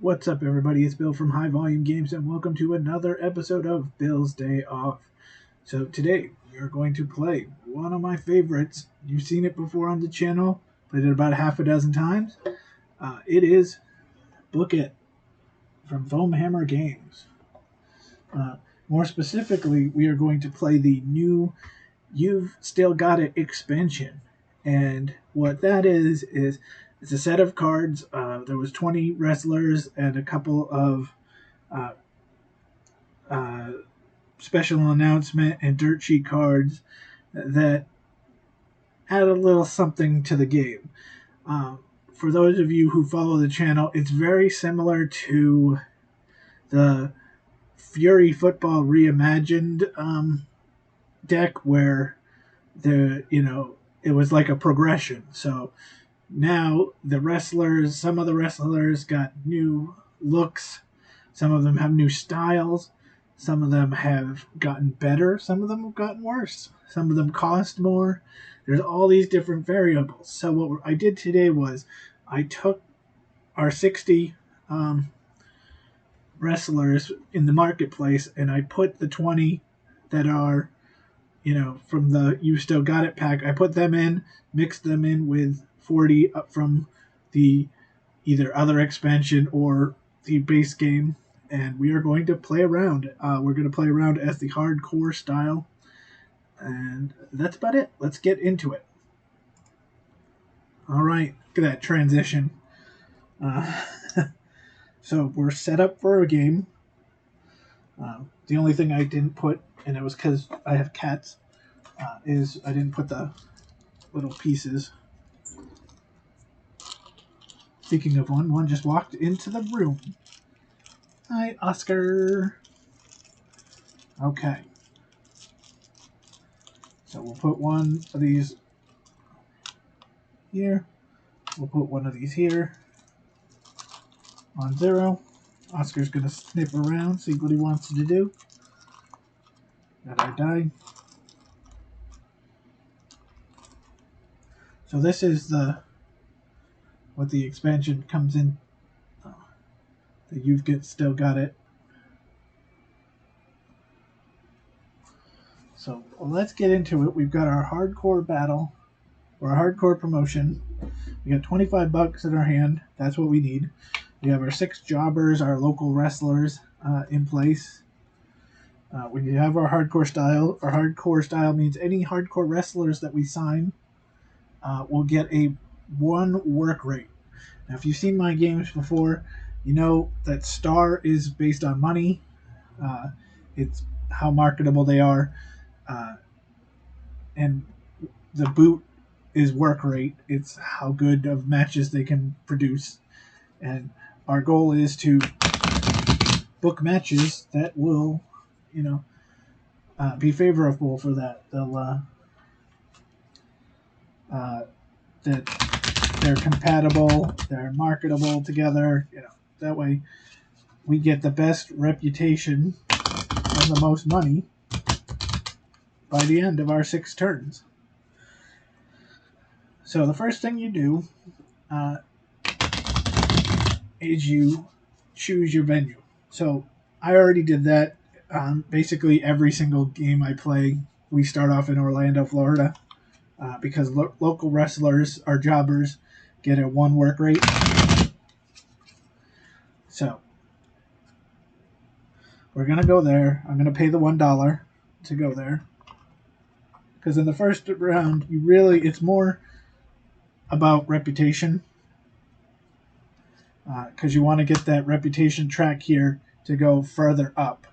What's up, everybody? It's Bill from High Volume Games, and welcome to another episode of Bill's Day Off. So today we are going to play one of my favorites. You've seen it before on the channel, played it about half a dozen times. It is Book It from Foamhammer Games. More specifically, we are going to play the new You've Still Got It expansion. And what that is it's a set of cards. There was 20 wrestlers and a couple of uh, uh, special announcement and dirt sheet cards that add a little something to the game. For those of you who follow the channel, it's very similar to the Fury Football Reimagined deck, where it was like a progression. So now some of the wrestlers got new looks, some of them have new styles, some of them have gotten better, some of them have gotten worse, some of them cost more. There's all these different variables. So what I did today was I took our 60 wrestlers in the marketplace and I put the 20 that are from the You Still Got It pack. I put them in, mixed them in with 40 up from the either other expansion or the base game, and we are going to play around. We're going to play around as the hardcore style, and that's about it. Let's get into it. All right, look at that transition. Uh, so we're set up for a game. The only thing I didn't put, and it was because I have cats, is I didn't put the little pieces. Speaking of one just walked into the room. Hi, Oscar. Okay. So we'll put one of these here. We'll put one of these here on 0. Oscar's going to sniff around, see what he wants to do. That I die. So this is what the expansion comes in. That you've still got it. So let's get into it. We've got our hardcore battle, or our hardcore promotion. We got 25 bucks in our hand. That's what we need. We have our 6 jobbers, our local wrestlers in place. We have our hardcore style. Our hardcore style means any hardcore wrestlers that we sign will get a 1 work rate. Now, if you've seen my games before, you know that star is based on money. It's how marketable they are. And the boot is work rate. It's how good of matches they can produce. And our goal is to book matches that will, be favorable for that. That they're compatible, they're marketable together. That way we get the best reputation and the most money by the end of our 6 turns. So the first thing you do is you choose your venue. So I already did that. Basically, every single game I play, we start off in Orlando, Florida, because local wrestlers, our jobbers, get a 1 work rate. So we're going to go there. I'm going to pay the $1 to go there. Because in the first round, it's more about reputation. Because you want to get that reputation track here to go further up.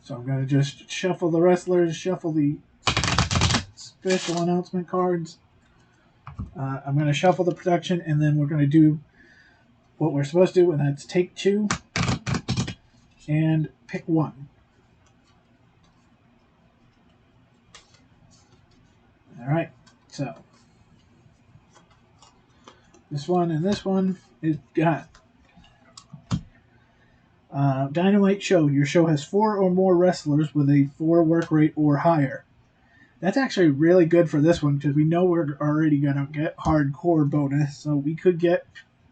So I'm going to just shuffle the wrestlers, shuffle the special announcement cards. I'm going to shuffle the production, and then we're going to do what we're supposed to, and that's take 2 and pick 1. All right, so this one and this one is got Dynamite Show. Your show has 4 or more wrestlers with a 4 work rate or higher. That's actually really good for this one because we know we're already going to get hardcore bonus, so we could get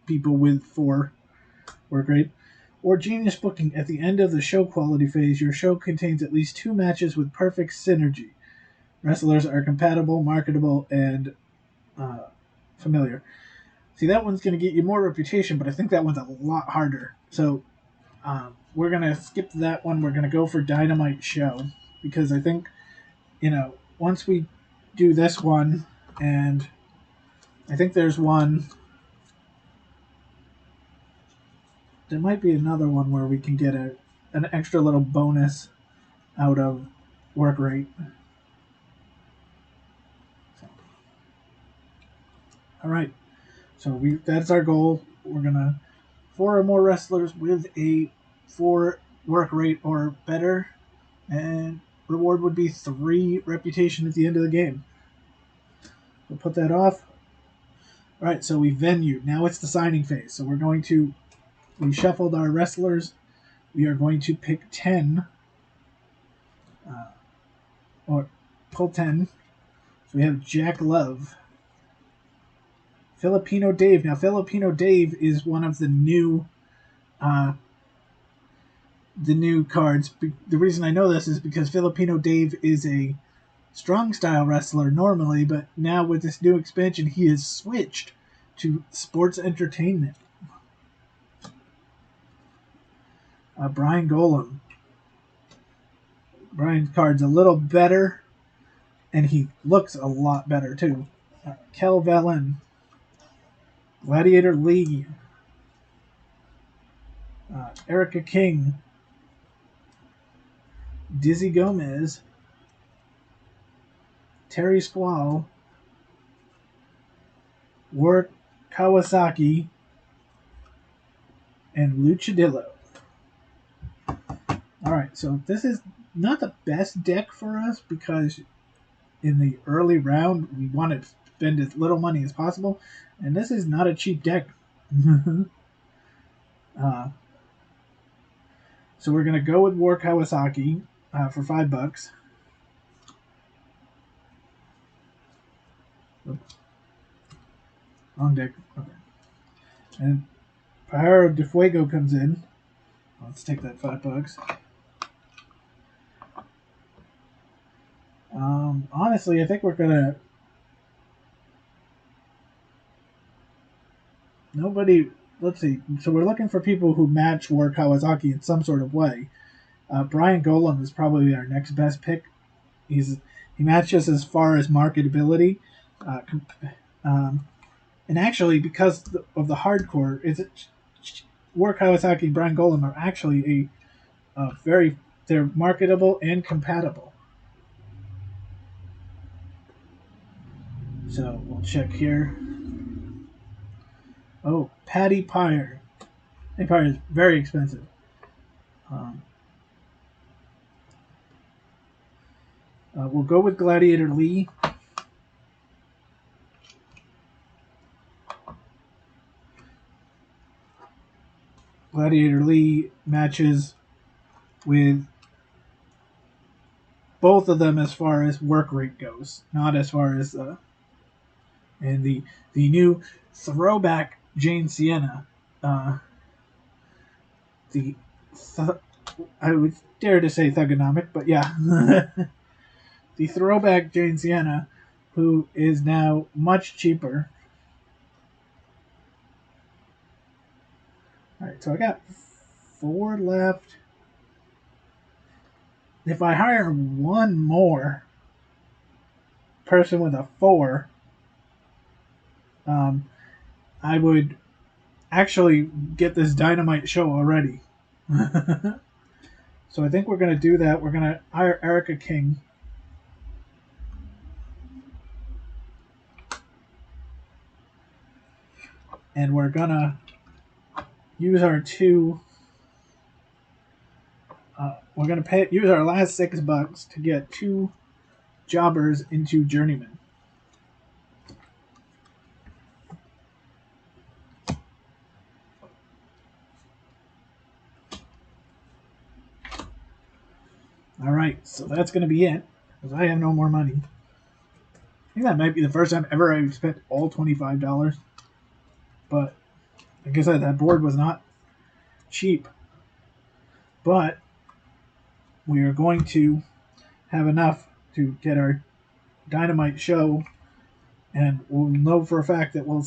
people with 4 work rate. Or genius booking. At the end of the show quality phase, your show contains at least 2 matches with perfect synergy. Wrestlers are compatible, marketable, and familiar. See, that one's going to get you more reputation, but I think that one's a lot harder. So we're going to skip that one. We're going to go for Dynamite Show because I think, once we do this one, and I think there's one, there might be another one where we can get an extra little bonus out of work rate. So, all right, so that's our goal. We're gonna 4 or more wrestlers with a 4 work rate or better, and reward would be 3 reputation at the end of the game. We'll put that off. All right, so we venued. Now it's the signing phase. So we shuffled our wrestlers. We are going to pick 10, or pull 10. So we have Jack Love, Filipino Dave. Now Filipino Dave is one of the new cards. The reason I know this is because Filipino Dave is a strong style wrestler normally, but now with this new expansion, he has switched to sports entertainment. Brian Golem. Brian's card's a little better, and he looks a lot better too. Kel Valen, Gladiator Lee, Erica King, Dizzy Gomez, Terry Squall, Warwick Kawasaki, and Luchadillo. Alright, so this is not the best deck for us because in the early round we want to spend as little money as possible, and this is not a cheap deck. So we're going to go with War Kawasaki for $5. Oops. Wrong deck. Okay. And Pajaro de Fuego comes in. Let's take that $5. Honestly, I think we're gonna. Nobody. Let's see. So we're looking for people who match War Kawasaki in some sort of way. Brian Golem is probably our next best pick. He matches as far as marketability, and actually because of the hardcore, War Kawasaki and Brian Golem are actually they're marketable and compatible. So we'll check here. Oh, Patty Pyre. Patty Pyre is very expensive. We'll go with Gladiator Lee. Gladiator Lee matches with both of them as far as work rate goes, not as far as and the new throwback Jane Sienna. I would dare to say thugonomic, but yeah. The throwback Jane Sienna, who is now much cheaper. Alright, so I got 4 left. If I hire one more person with a 4, I would actually get this Dynamite show already. So I think we're going to do that. We're going to hire Erica King. And we're going to use our 2. We're going to use our last $6 to get 2 jobbers into Journeyman. Alright, so that's going to be it, because I have no more money. think that might be the first time ever I've spent all $25. But like I said, that board was not cheap. But we are going to have enough to get our Dynamite show, and we'll know for a fact that we'll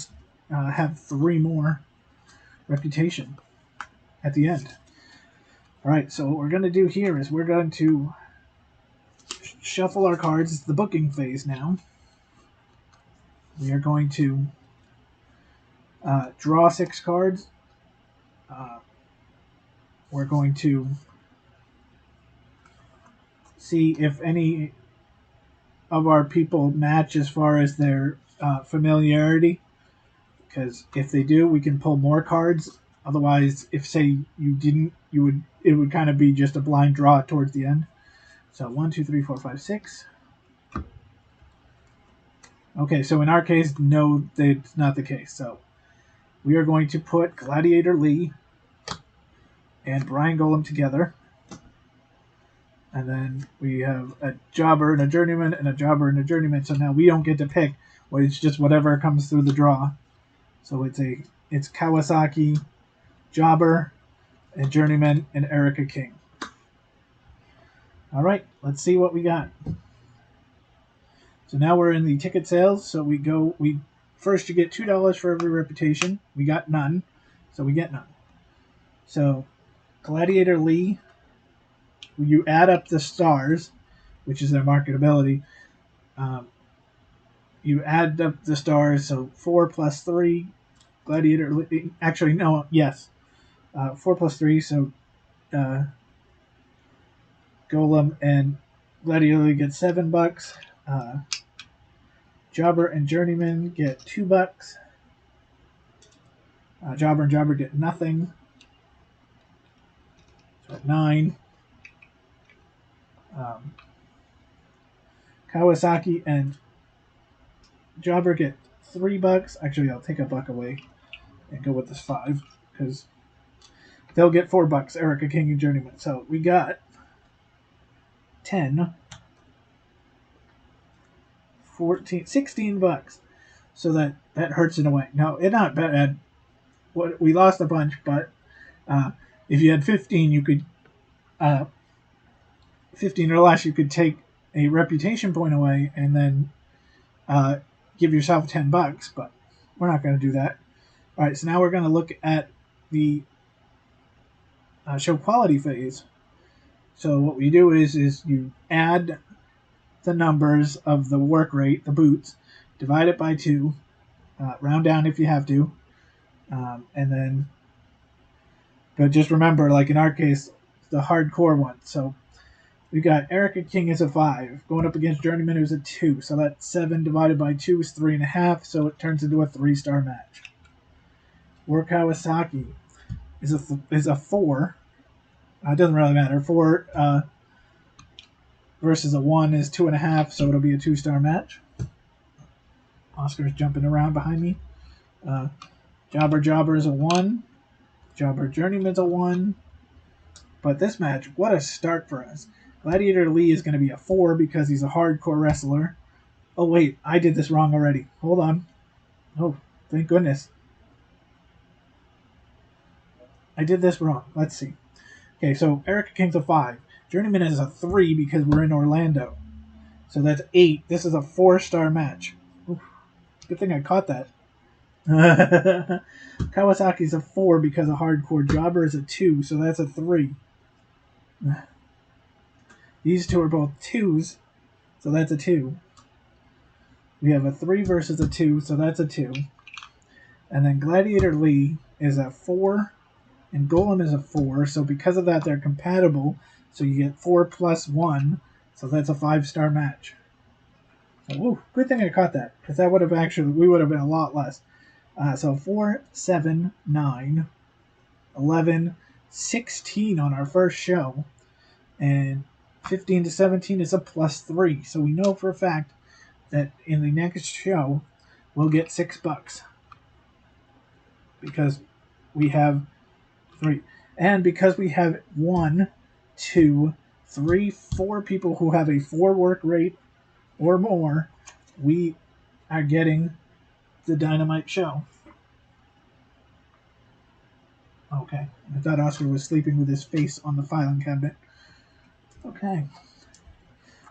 have 3 more reputation at the end. All right, so what we're going to do here is we're going to shuffle our cards. It's the booking phase now. We are going to draw 6 cards. We're going to see if any of our people match as far as their familiarity. Because if they do, we can pull more cards. Otherwise, if say you didn't, it would kind of be just a blind draw towards the end. So 1, 2, 3, 4, 5, 6. Okay, so in our case, no, that's not the case. So we are going to put Gladiator Lee and Brian Golem together. And then we have a jobber and a journeyman and a jobber and a journeyman. So now we don't get to pick. Well, it's just whatever comes through the draw. So it's Kawasaki, jobber, and journeyman, and Erica King. All right, let's see what we got. So now we're in the ticket sales. So first you get $2 for every reputation. We got none, so we get none. So Gladiator Lee, you add up the stars, which is their marketability. You add up the stars, so 4 plus 3. Gladiator Lee, actually no, yes, 4 plus 3. So Golem and Gladiator Lee get $7. Jobber and Journeyman get $2. Jobber and Jobber get nothing. So at 9. Kawasaki and Jobber get $3. Actually, I'll take $1 away and go with this 5 because they'll get $4. Erica King and Journeyman. So we got 10, 14, $16. So that hurts in a way. Now, it's not bad. We lost a bunch, but if you had 15, you could 15 or less, you could take a reputation point away and then give yourself $10. But we're not going to do that. All right, so now we're going to look at the show quality phase. So what we do is you add the numbers of the work rate, the boots, divide it by 2, round down if you have to, and then, but just remember, like in our case, the hardcore one. So we got Erica King is a 5, going up against Journeyman who's a 2. So that's 7 divided by 2 is 3.5. So it turns into a 3-star match. War Kawasaki is a 4. It doesn't really matter. 4 versus a 1 is 2.5, so it'll be a 2-star match. Oscar's jumping around behind me. Jobber is a 1. Jobber Journeyman's a 1. But this match, what a start for us. Gladiator Lee is going to be a 4 because he's a hardcore wrestler. Oh, wait, I did this wrong already. Hold on. Oh, thank goodness. I did this wrong. Let's see. Okay, so Erica King's a 5. Journeyman is a 3 because we're in Orlando. So that's 8. This is a 4-star match. Oof, good thing I caught that. Kawasaki's a 4 because of hardcore. Jobber is a 2, so that's a 3. These two are both 2s, so that's a 2. We have a 3 versus a 2, so that's a 2. And then Gladiator Lee is a 4, and Golem is a 4, so because of that, they're compatible. So you get 4 plus 1, so that's a 5-star match. So, woo, good thing I caught that, because that would have we would have been a lot less. So 4, 7, 9, 11, 16 on our first show, and 15 to 17 is a plus 3. So we know for a fact that in the next show, we'll get $6 because we have 3. And because we have 1, 2, 3, 4 people who have a 4 work rate or more, we are getting the Dynamite show. Okay. I thought Oscar was sleeping with his face on the filing cabinet. Okay.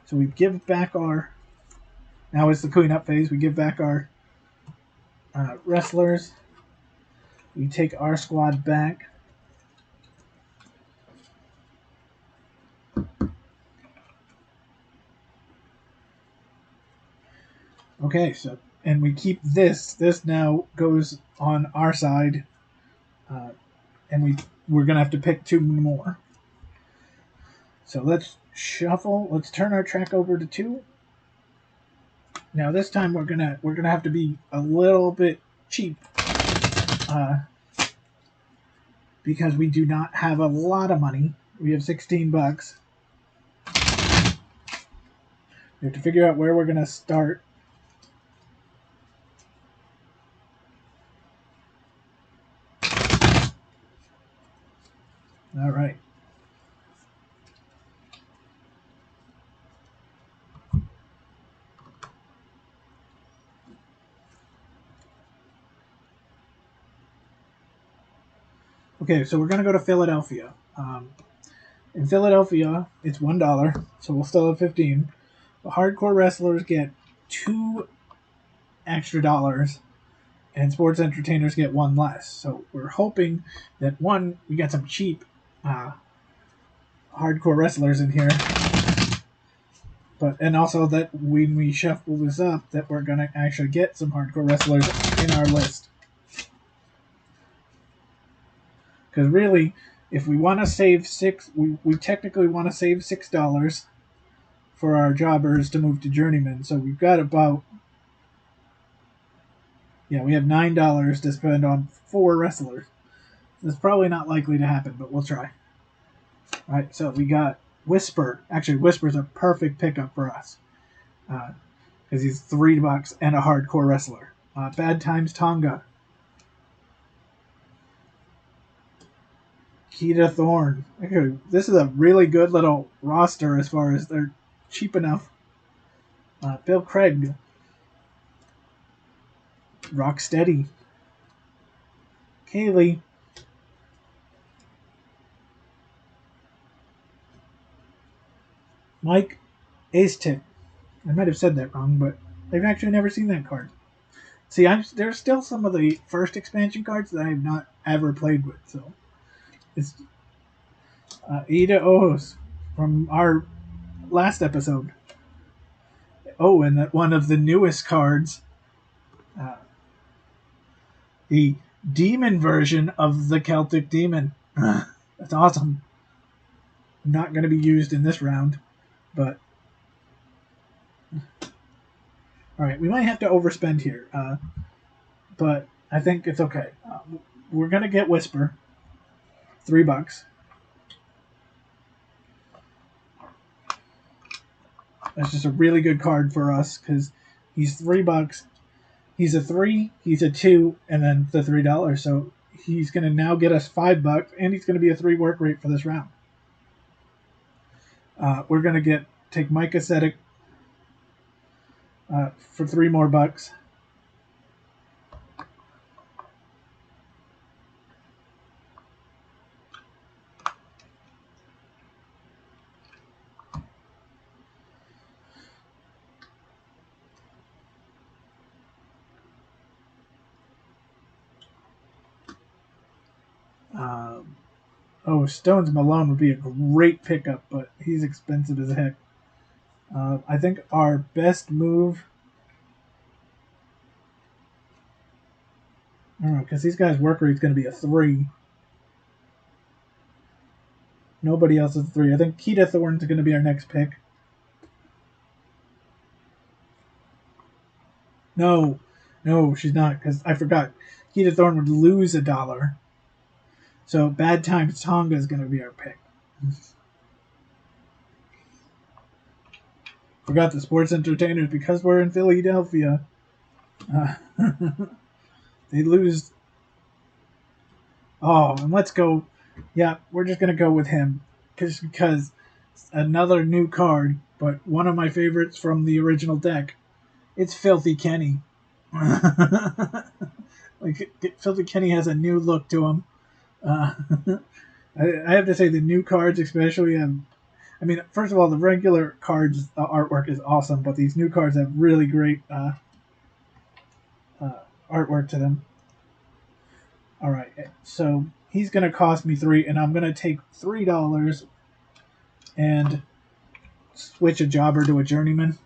So we give back our... Now it's the cleanup phase. We give back our wrestlers. We take our squad back. Okay, so... And we keep this. This now goes on our side. And we're going to have to pick 2 more. So let's shuffle. Let's turn our track over to 2. Now this time we're gonna have to be a little bit cheap, because we do not have a lot of money. We have $16. We have to figure out where we're gonna start. All right. Okay, so we're gonna go to Philadelphia. In Philadelphia, it's $1, so we'll still have 15. The hardcore wrestlers get $2 extra, and sports entertainers get 1 less. So we're hoping that we get some cheap hardcore wrestlers in here, and also that when we shuffle this up, that we're gonna actually get some hardcore wrestlers in our list. Because really, if we want to save we technically want to save $6 for our jobbers to move to journeyman. So we've got about, we have $9 to spend on 4 wrestlers. That's probably not likely to happen, but we'll try. All right, so we got Whisper. Actually, Whisper's a perfect pickup for us, because he's $3 and a hardcore wrestler. Bad Times Tonga. Keita Thorne. Okay, this is a really good little roster as far as they're cheap enough. Bill Craig. Rocksteady. Kaylee. Mike Ace-Tip. I might have said that wrong, but I've actually never seen that card. See, there's still some of the first expansion cards that I have not ever played with, so it's Ida Oos from our last episode. Oh, and one of the newest cards, the demon version of the Celtic Demon. That's awesome. Not going to be used in this round, but all right, we might have to overspend here, but I think it's okay. We're going to get Whisper, $3. That's just a really good card for us because he's $3. He's a 3, he's a 2, and then the $3. So he's going to now get us $5, and he's going to be a 3 work rate for this round. We're going to take Mike Ascetic for $3 more. Stones Malone would be a great pickup, but he's expensive as heck. I think our best move... I don't know, because these guys' work rate's going to be a 3. Nobody else is a 3. I think Keita Thorne's going to be our next pick. No, she's not, because I forgot. Keita Thorne would lose $1. So Bad Times Tonga is going to be our pick. Forgot the sports entertainers because we're in Philadelphia. They lose. Oh, and let's go. Yeah, we're just going to go with him. Because another new card, but one of my favorites from the original deck. It's Filthy Kenny. Like Filthy Kenny has a new look to him. Uh, I have to say the new cards, especially, I mean, first of all, the regular cards artwork is awesome, but these new cards have really great artwork to them. All right, so he's gonna cost me 3, and I'm gonna take $3 and switch a jobber to a journeyman.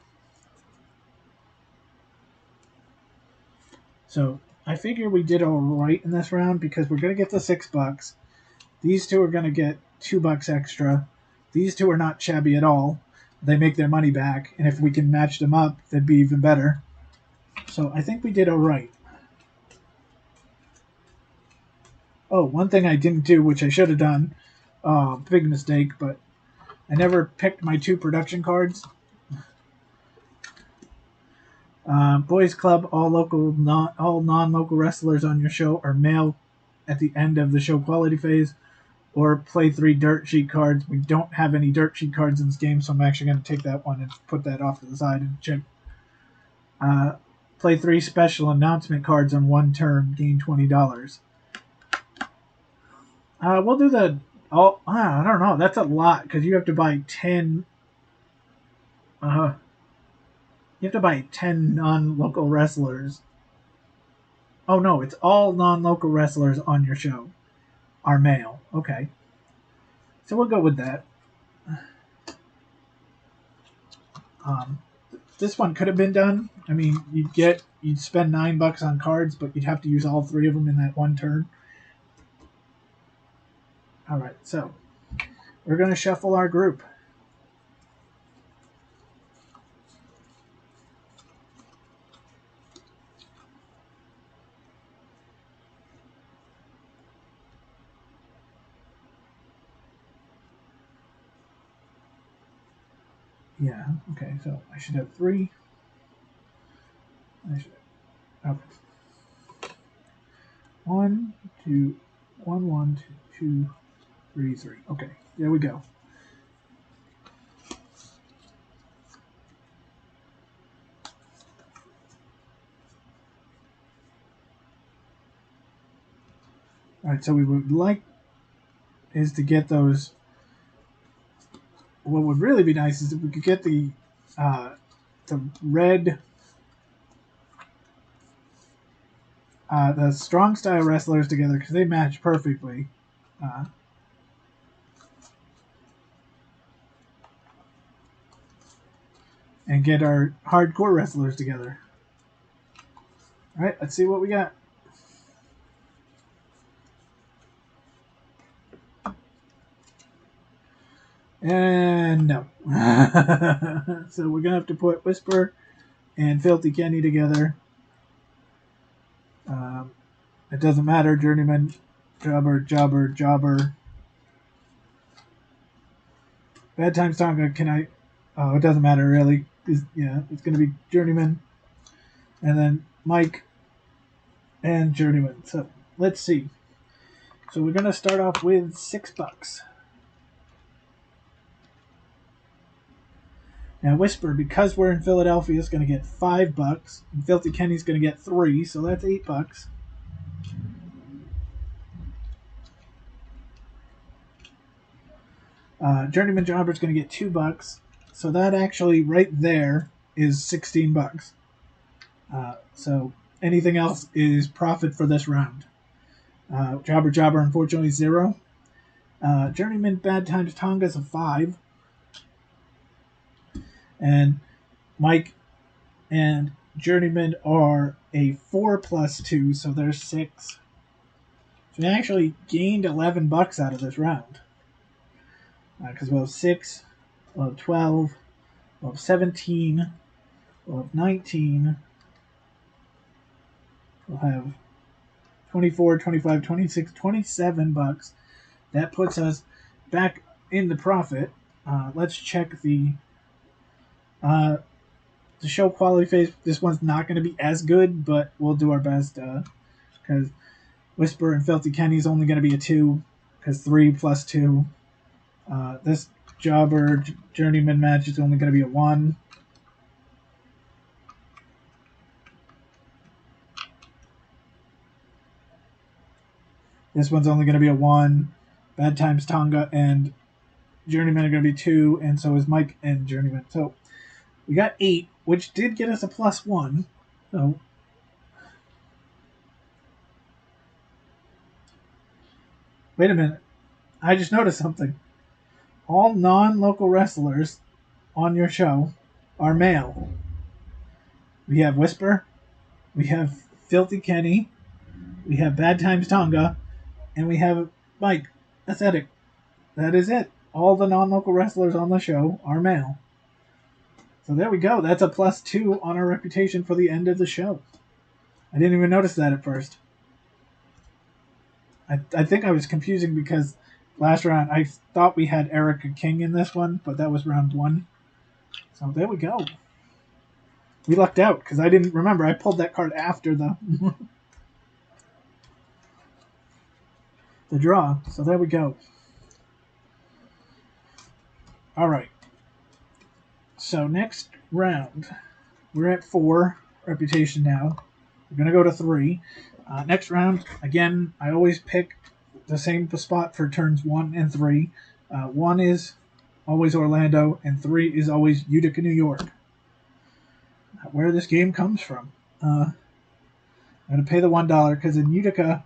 So I figure we did all right in this round because we're gonna get the $6. These two are gonna get $2 extra. These two are not shabby at all. They make their money back, and if we can match them up, that'd be even better. So I think we did all right. Oh, one thing I didn't do, which I should have done, big mistake, but I never picked my 2 production cards. Boys Club, all non-local wrestlers on your show are male at the end of the show quality phase, or play 3 dirt sheet cards. We don't have any dirt sheet cards in this game, so I'm actually going to take that one and put that off to the side and check. Play 3 special announcement cards on 1 turn, gain $20. We'll do the. Oh, I don't know. That's a lot because you have to buy 10. You have to buy 10 non-local wrestlers. Oh no, it's all non-local wrestlers on your show are male. Okay, so we'll go with that. Um, this one could have been done. I mean, you'd spend $9 on cards, but you'd have to use all 3 of them in that 1 turn. All right, so we're gonna shuffle our group. Yeah. Okay. So I should have 3. I should. Okay. 1, 2, 1, 1, 2, 3, 3. Okay. There we go. All right. So we would like is to get those. What would really be nice is if we could get the red, the strong style wrestlers together because they match perfectly. And get our hardcore wrestlers together. All right, let's see what we got. And no. So we're going to have to put Whisper and Filthy Kenny together. It doesn't matter. Journeyman, jobber. Bad Times Tonga, can I... Oh, it doesn't matter, really. It's going to be Journeyman. And then Mike and Journeyman. So, let's see. So we're going to start off with $6. Now Whisper, because we're in Philadelphia, is going to get $5, and Filthy Kenny's going to get 3, so that's $8. Journeyman Jobber is going to get $2, so that actually right there is $16. So anything else is profit for this round. Jobber, unfortunately, 0. Journeyman Bad Times Tonga is a 5. And Mike and Journeyman are a 4 plus 2, so there's 6. So we actually gained $11 out of this round. Because we'll have 6, we'll have 12, we'll have 17, we'll have 19, we'll have 24, 25, 26, $27. That puts us back in the profit. Let's check the show quality phase. This one's not going to be as good, but we'll do our best because Whisper and Filthy Kenny's only going to be a 2 because 3 plus 2. This Jobber Journeyman match is only going to be a 1. This one's only going to be a 1. Bad Times Tonga and Journeyman are going to be 2, and so is Mike and Journeyman. So we got 8, which did get us a +1. So wait a minute. I just noticed something. All non-local wrestlers on your show are male. We have Whisper, we have Filthy Kenny, we have Bad Times Tonga, and we have Mike. That's it. That is it. All the non-local wrestlers on the show are male. So there we go. That's a +2 on our reputation for the end of the show. I didn't even notice that at first. I think I was confusing because last round I thought we had Erica King in this one, but that was round 1. So there we go. We lucked out because I didn't remember. I pulled that card after the the draw. So there we go. All right. So next round, we're at 4 reputation now. We're going to go to 3. Next round, again, I always pick the same spot for turns 1 and 3. 1 is always Orlando, and 3 is always Utica, New York. Where this game comes from. I'm going to pay the $1 because in Utica,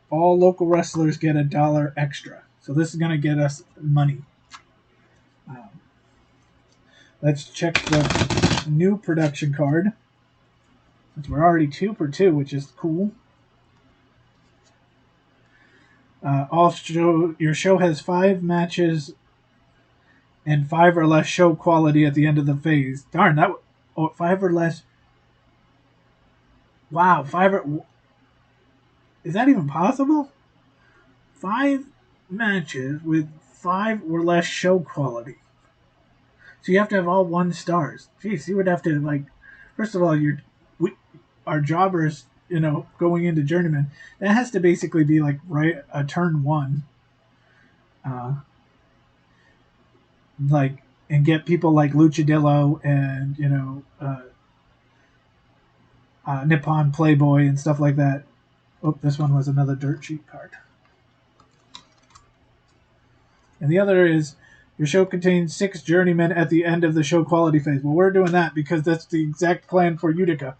all local wrestlers get $1 extra. So this is going to get us money. Let's check the new production card. Since we're already 2 for 2, which is cool. Your show has 5 matches and 5 or less show quality at the end of the phase. Darn, 5 or less. Wow, is that even possible? 5 matches with 5 or less show quality. So you have to have all 1 stars. Jeez, you would have to first of all, our jobbers, going into Journeyman, that has to basically be right a turn 1. And get people like Luchadillo and Nippon Playboy and stuff like that. Oh, this one was another dirt sheet card. And the other is your show contains 6 journeymen at the end of the show quality phase. Well, we're doing that because that's the exact plan for Utica.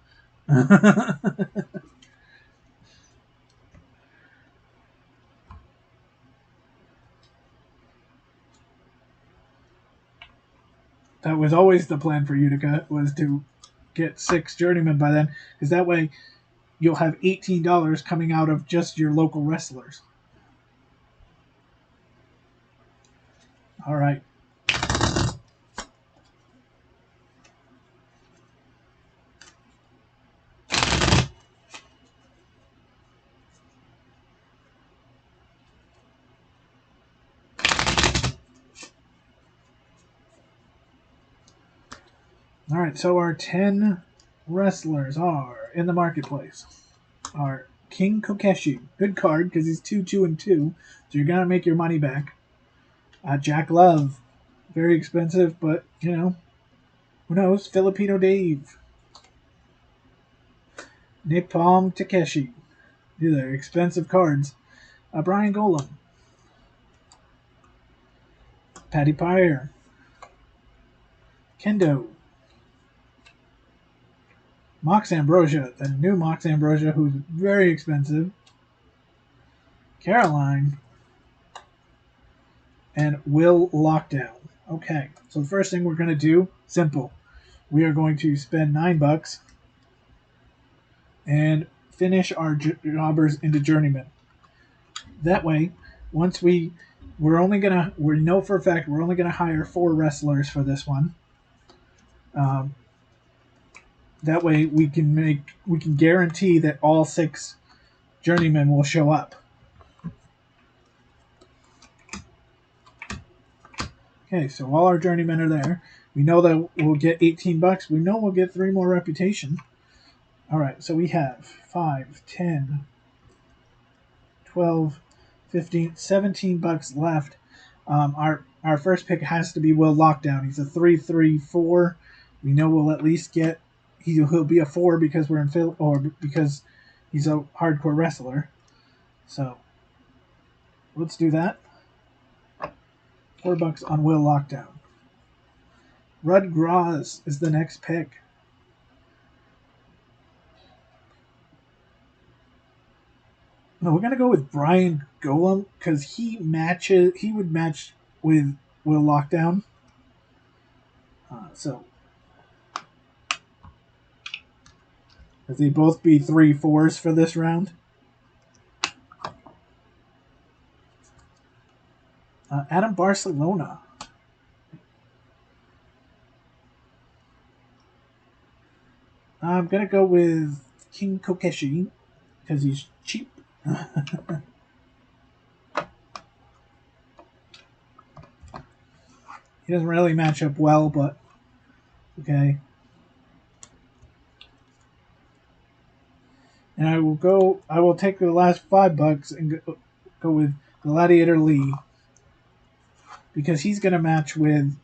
That was always the plan for Utica, was to get 6 journeymen by then, because that way you'll have $18 coming out of just your local wrestlers. All right. All right, so our 10 wrestlers are in the marketplace. Our King Kokeshi, good card because he's 2, 2, and 2, so you're gonna make your money back. Jack Love, very expensive, but who knows? Filipino Dave, Napalm Takeshi, these are expensive cards. Brian Golem, Patty Pryor, Kendo, Mox Ambrosia, the new Mox Ambrosia, who's very expensive. Caroline. And Will Lockdown. Okay, so the first thing we're going to do, simple. We are going to spend $9 and finish our jobbers into journeyman. That way, once we know for a fact we're only going to hire 4 wrestlers for this one. That way we can guarantee that all 6 journeymen will show up. Okay, so all our journeymen are there. We know that we'll get $18. We know we'll get 3 more reputation. All right, so we have 5, 10, 12, 15, $17 left. Our first pick has to be Will Lockdown. He's a 3-3-4. We know we'll at least get he'll be a 4 because we're in Phil, or because he's a hardcore wrestler. So let's do that. $4 on Will Lockdown. Rudd Graz is the next pick. No, we're gonna go with Brian Golem because he would match with Will Lockdown. So as they both be 3/4s for this round. Adam Barcelona. I'm gonna go with King Kokeshi because he's cheap. He doesn't really match up well, but okay. And I will take the last $5 and go with Gladiator Lee because he's going to match with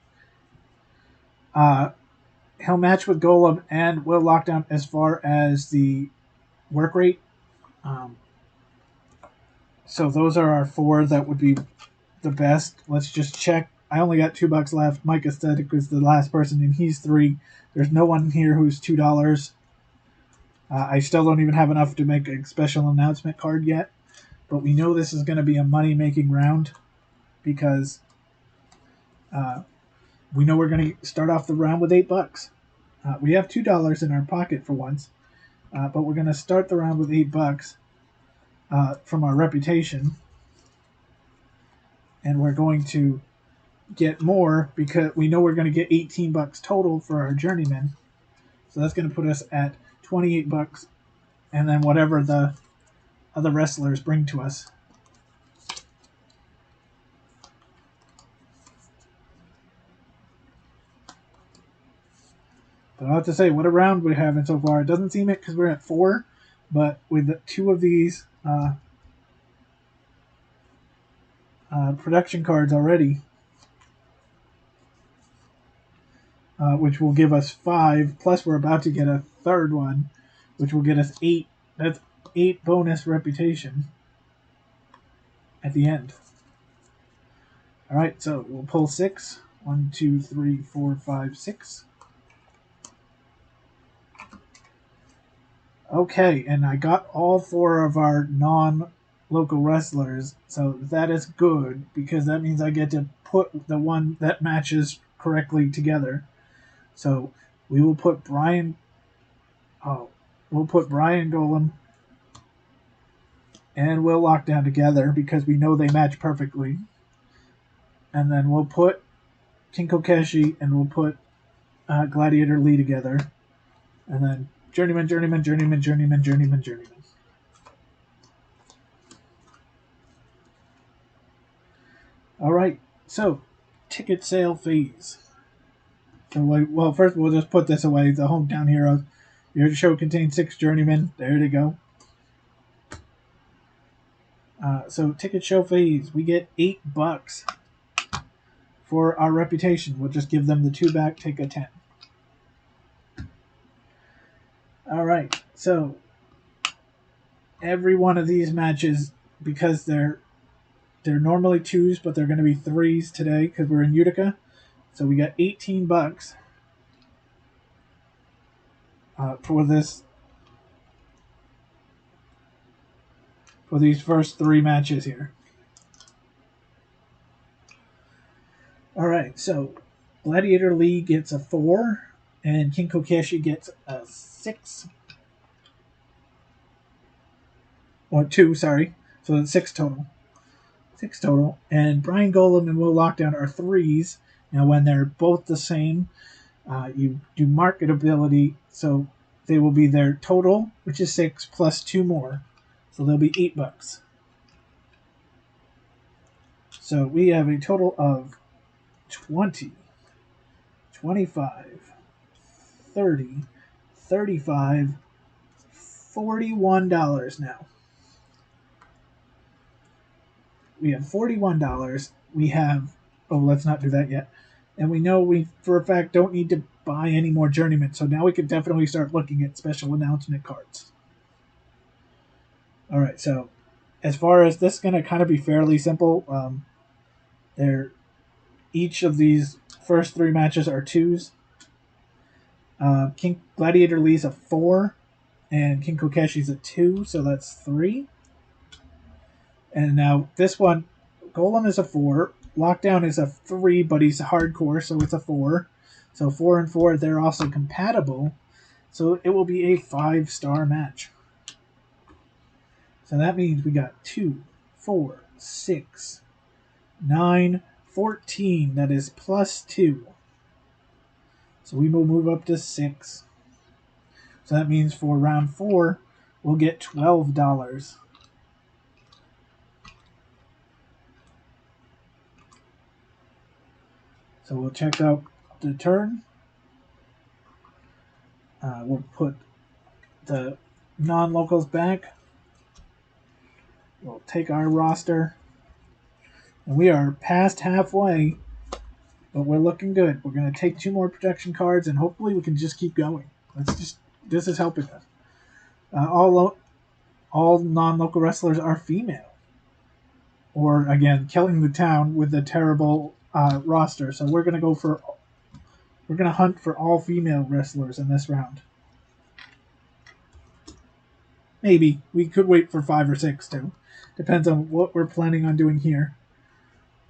he'll match with Golem and Will Lockdown as far as the work rate. So those are our 4 that would be the best. Let's just check. I only got $2 left. Mike Aesthetic was the last person, and he's 3. There's no one here who's $2. I still don't even have enough to make a special announcement card yet, but we know this is going to be a money-making round because we know we're going to start off the round with $8. We have $2 in our pocket for once, but we're going to start the round with $8 from our reputation, and we're going to get more because we know we're going to get $18 total for our journeyman. So that's going to put us at $28, and then whatever the other wrestlers bring to us. But I'll have to say, what a round we're having so far. It doesn't seem it because we're at 4, but with 2 of these production cards already, which will give us 5, plus we're about to get a third one, which will get us 8. That's 8 bonus reputation at the end. All right, so we'll pull 6. 1, 2, 3, 4, 5, 6. Okay, and I got all 4 of our non-local wrestlers, so that is good because that means I get to put the one that matches correctly together. So we will put Brian. We'll put Brian Golem and Will Lockdown together because we know they match perfectly. And then we'll put King Kokeshi and we'll put Gladiator Lee together, and then Journeyman. All right, so ticket sale phase. So, well, first we'll just put this away. The Hometown Heroes. Your show contains 6 journeymen. There they go. So ticket show phase. We get $8 for our reputation. We'll just give them the 2 back. Take a 10. All right. So every one of these matches, because they're normally 2s, but they're going to be 3s today because we're in Utica. So we got $18 for this. For these first 3 matches here. All right, so Gladiator Lee gets a 4, and King Kokeshi gets a 6. Or 2, sorry. So that's 6 total. 6 total. And Brian Golem and Will Lockdown are 3s. Now, when they're both the same, you do marketability, so they will be their total, which is 6, plus 2 more. So they'll be $8. So we have a total of 20, 25, 30, 35, $41 now. We have $41. We have, let's not do that yet. And we know we, for a fact, don't need to buy any more journeymen. So now we can definitely start looking at special announcement cards. All right, so as far as this is going to kind of be fairly simple. They're each of these first three matches are twos. King Gladiator Lee's a 4, and King Kokeshi's a 2, so that's 3. And now this one, Golem is a 4, Lockdown is a 3, but he's hardcore, so it's a 4. So 4 and 4, they're also compatible. So it will be a 5-star match. So that means we got 2, 4, 6, 9, 14. That is plus 2. So we will move up to 6. So that means for round 4, we'll get $12. So we'll check out the turn. We'll put the non-locals back. We'll take our roster. And we are past halfway, but we're looking good. We're going to take 2 more protection cards, and hopefully we can just keep going. This is helping us. All non-local wrestlers are female. Or, again, killing the town with a terrible roster. So we're going to hunt for all female wrestlers in this round. Maybe. We could wait for 5 or 6, too. Depends on what we're planning on doing here.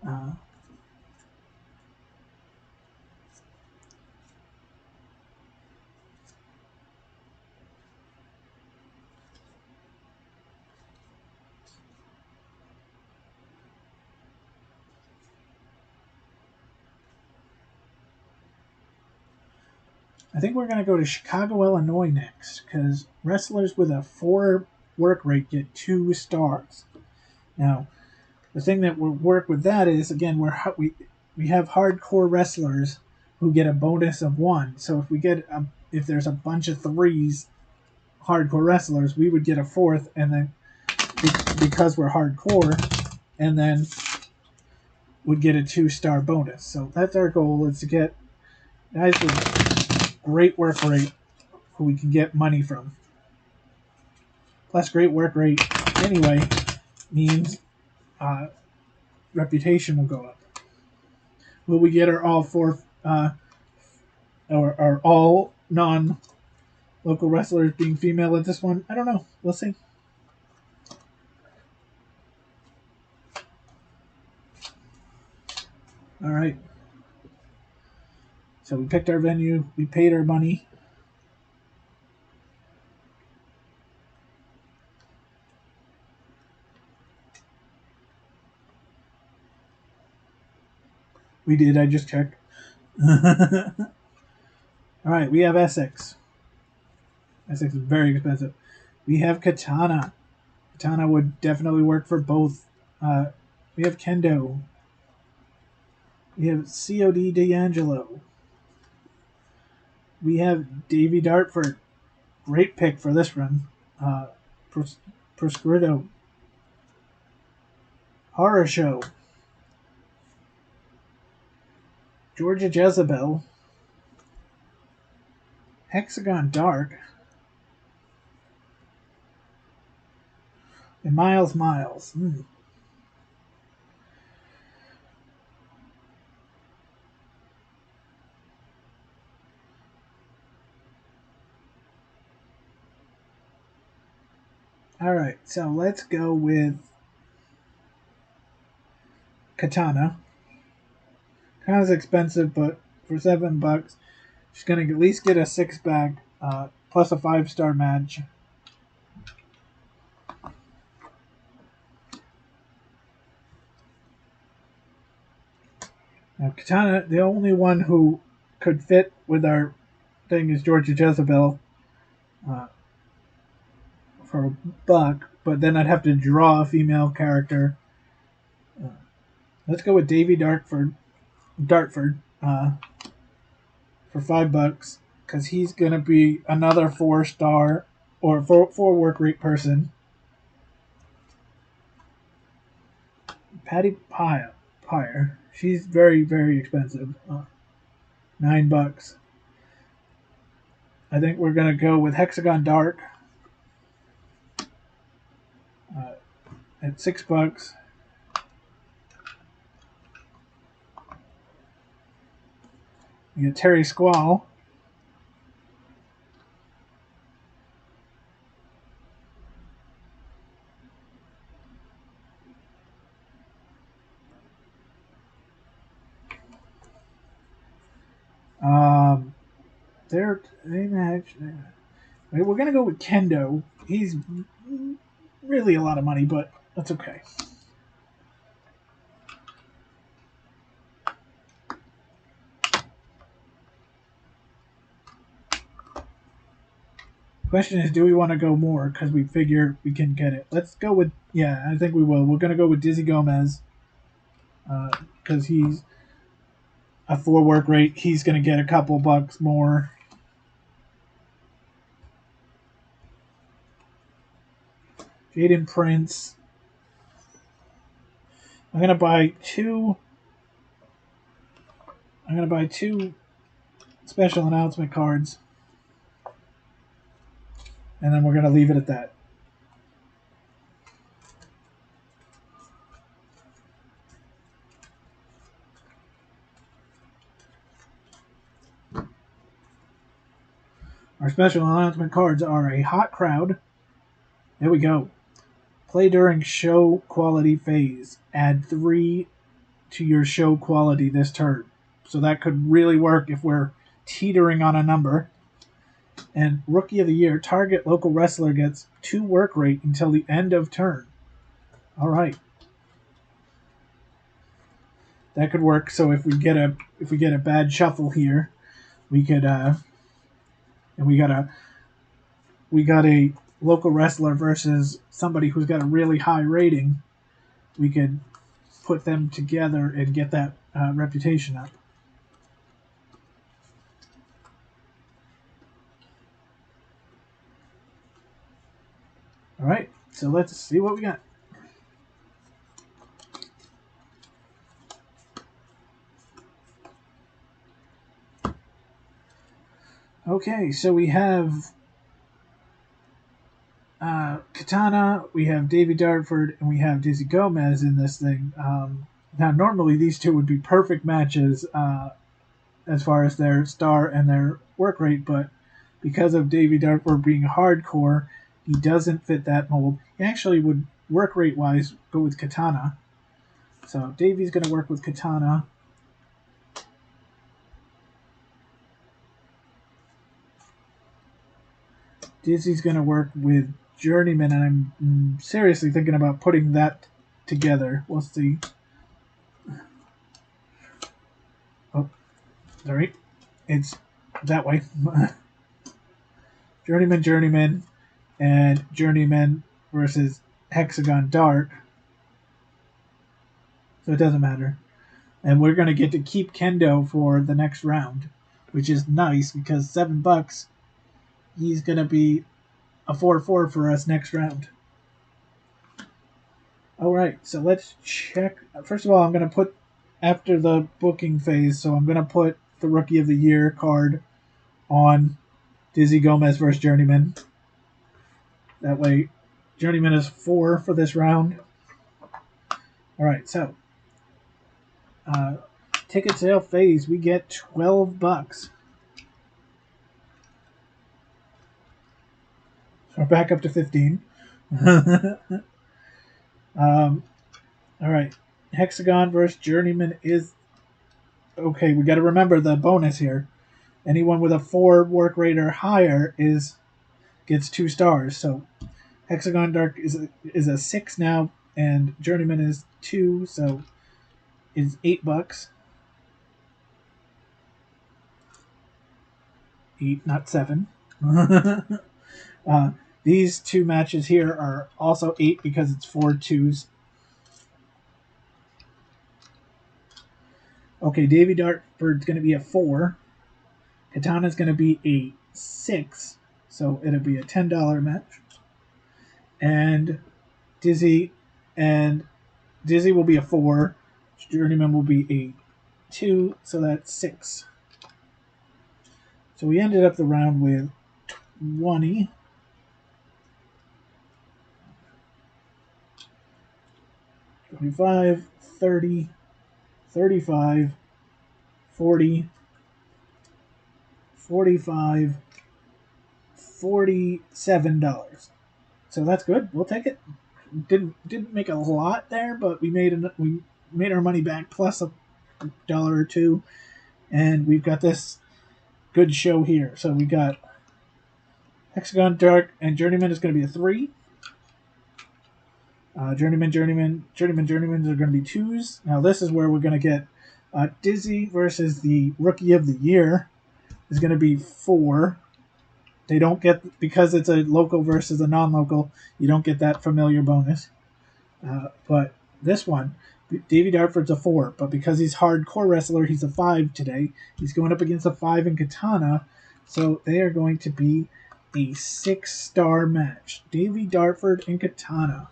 I think we're going to go to Chicago, Illinois next, because wrestlers with a 4 work rate get 2 stars. Now, the thing that will work with that is, again, we have hardcore wrestlers who get a bonus of 1. So if there's a bunch of 3s hardcore wrestlers, we would get a 4th, and then because we're hardcore, and then would get a 2-star bonus. So that's our goal, is to get guys with great work rate who we can get money from. Plus, great work rate anyway means reputation will go up. Will we get our all non-local wrestlers being female at this one? I don't know. We'll see. All right. So we picked our venue. We paid our money. We did. I just checked. All right. We have Essex. Essex is very expensive. We have Katana. Katana would definitely work for both. We have Kendo. We have COD D'Angelo. We have Davey Dartford. Great pick for this run. Proscrito. Horror Show. Georgia Jezebel. Hexagon Dark. And Miles. Alright, so let's go with Katana. Katana's expensive, but for $7, she's going to at least get a 6-bag plus a 5-star match. Now, Katana, the only one who could fit with our thing is Georgia Jezebel for $1, but then I'd have to draw a female character. Let's go with Davey Dartford for $5 because he's going to be another 4-star or 4 work rate person. Patty Pyre. She's very, very expensive. $9. I think we're going to go with Hexagon Dark. at $6. You get Terry Squall. They match. We're gonna go with Kendo. He's really a lot of money, but that's okay. Question is, do we want to go more? Because we figure we can get it. Let's go with, yeah, I think we will. We're going to go with Dizzy Gomez. Because he's a 4 work rate. He's going to get a couple bucks more. Jaden Prince. I'm going to buy two special announcement cards. And then we're going to leave it at that. Our special announcement cards are a hot crowd. There we go. Play during show quality phase. Add 3 to your show quality this turn. So that could really work if we're teetering on a number. And Rookie of the Year, target local wrestler gets 2 work rate until the end of turn. All right. That could work. So if we get a bad shuffle here, we could and we got a local wrestler versus somebody who's got a really high rating, we could put them together and get that reputation up. All right, so let's see what we got. Okay, so we have Katana, we have Davey Dartford, and we have Dizzy Gomez in this thing. Now, normally these two would be perfect matches as far as their star and their work rate, but because of Davey Dartford being hardcore, he doesn't fit that mold. He actually would, work rate wise, go with Katana. So Davey's going to work with Katana. Dizzy's going to work with Journeyman, and I'm seriously thinking about putting that together. We'll see. Oh, sorry. It's that way. Journeyman, and Journeyman versus Hexagon Dark. So it doesn't matter. And we're going to get to keep Kendo for the next round, which is nice because $7, he's going to be a 4-4 for us next round. All right, so let's check. First of all, I'm going to put, after the booking phase, so I'm going to put the Rookie of the Year card on Dizzy Gomez versus Journeyman. That way, Journeyman is 4 for this round. All right, so ticket sale phase, we get $12. So we're back up to 15. All right, Hexagon versus Journeyman is okay. We got to remember the bonus here. Anyone with a 4 work rate or higher gets 2 stars. So Hexagon Dark is a 6 now, and Journeyman is 2, so it's $8. 8, not 7. These 2 matches here are also 8 because it's 4 2s. Okay, Davey Dartford's going to be a 4. Katana's going to be a 6, so it'll be a $10 match. And Dizzy will be a 4. Journeyman will be a 2, so that's 6. So we ended up the round with 20. 25, 30, 35, 40, 45, $47. So that's good. We'll take it. Didn't make a lot there, but we made our money back plus a dollar or two, and we've got this good show here. So we got Hexagon, Dark, and Journeyman is going to be a 3. Journeyman are going to be 2s. Now this is where we're going to get Dizzy versus the Rookie of the Year is going to be 4. They don't get, because it's a local versus a non-local, you don't get that familiar bonus. But this one, Davey Dartford's a 4, but because he's hardcore wrestler, he's a 5 today. He's going up against a 5 in Katana, so they are going to be a 6-star match. Davey Dartford and Katana.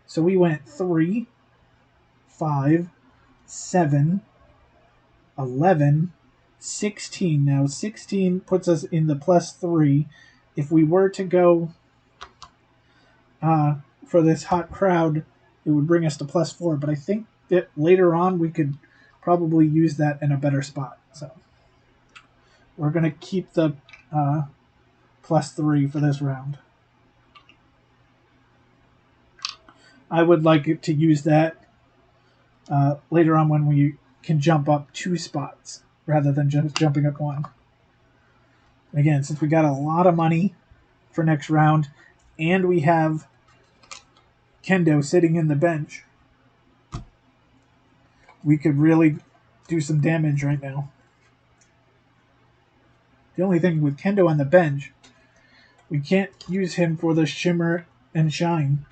So we went 3, 5, 7, 11, 16. Now 16 puts us in the plus 3. If we were to go for this hot crowd, it would bring us to plus 4. But I think that later on we could probably use that in a better spot. So we're going to keep the plus 3 for this round. I would like it to use that later on when we can jump up 2 spots rather than just jumping up 1. Again, since we got a lot of money for next round, and we have Kendo sitting in the bench, we could really do some damage right now. The only thing with Kendo on the bench, we can't use him for the shimmer and shine.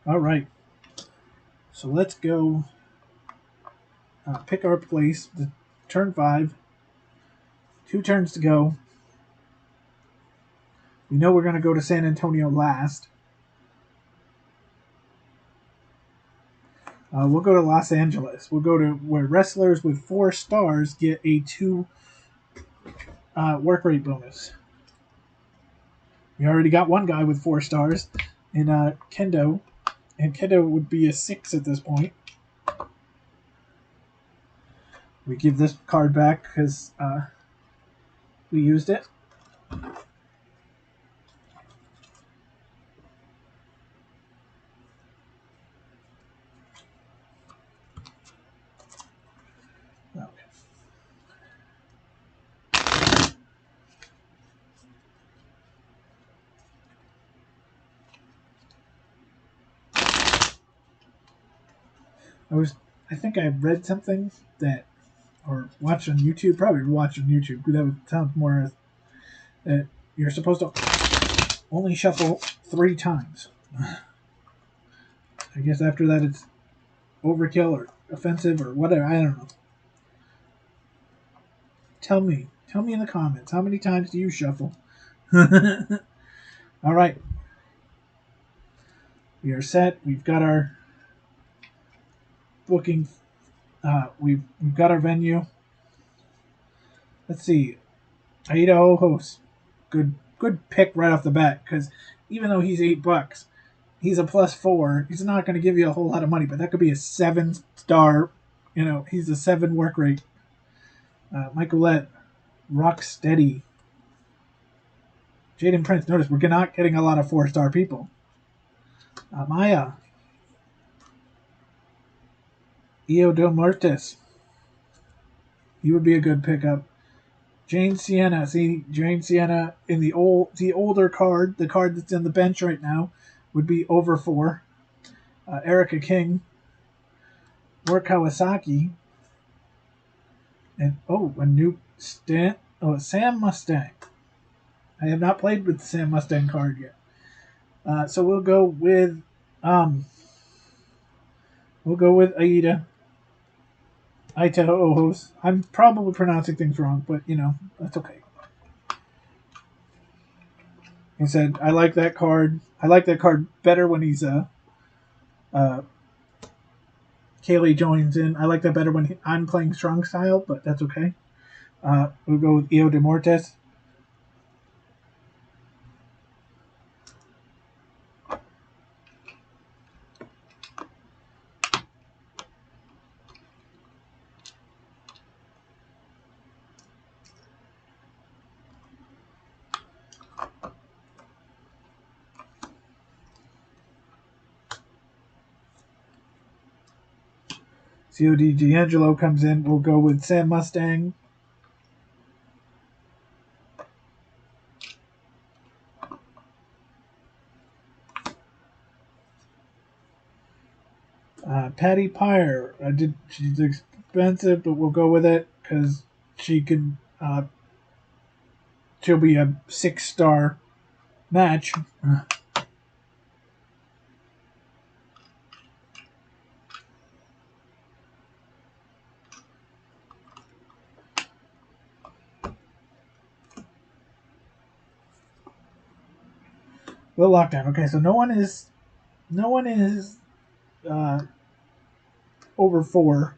All right. So let's go pick our place. Turn 5. 2 turns to go. We know we're going to go to San Antonio last. We'll go to Los Angeles. We'll go to where wrestlers with 4 stars get a 2 work rate bonus. We already got one guy with 4 stars in Kendo, and Kendo would be a 6 at this point. We give this card back because we used it. I think I read something that, or watched on YouTube, probably watched on YouTube, that would sound more that you're supposed to only shuffle 3 times. I guess after that it's overkill or offensive or whatever, I don't know. Tell me in the comments, how many times do you shuffle? All right. We are set. We've got our booking. We've got our venue. Let's see. Aida Ojos. Good pick right off the bat, because even though he's $8, he's a plus 4. He's not going to give you a whole lot of money, but that could be a 7-star. He's a 7 work rate. Michaelette, Rock Steady. Jaden Prince. Notice we're not getting a lot of 4-star people. Maya. Io Del Muertes. He would be a good pickup. Jane Sienna. See, Jane Sienna in the older card, the card that's in the bench right now, would be over 4. Erica King. Work Kawasaki. And a new Sam Mustang. I have not played with the Sam Mustang card yet. So we'll go with Aida Ojos. I'm probably pronouncing things wrong, but that's okay. He said, I like that card. I like that card better when he's Kaylee joins in. I like that better when I'm playing strong style, but that's okay. We'll go with Io de Mortes. COD D'Angelo comes in. We'll go with Sam Mustang. Patty Pyre. She's expensive, but we'll go with it because she can. She'll be a 6-star match. Well, lockdown. Okay, so no one is over 4.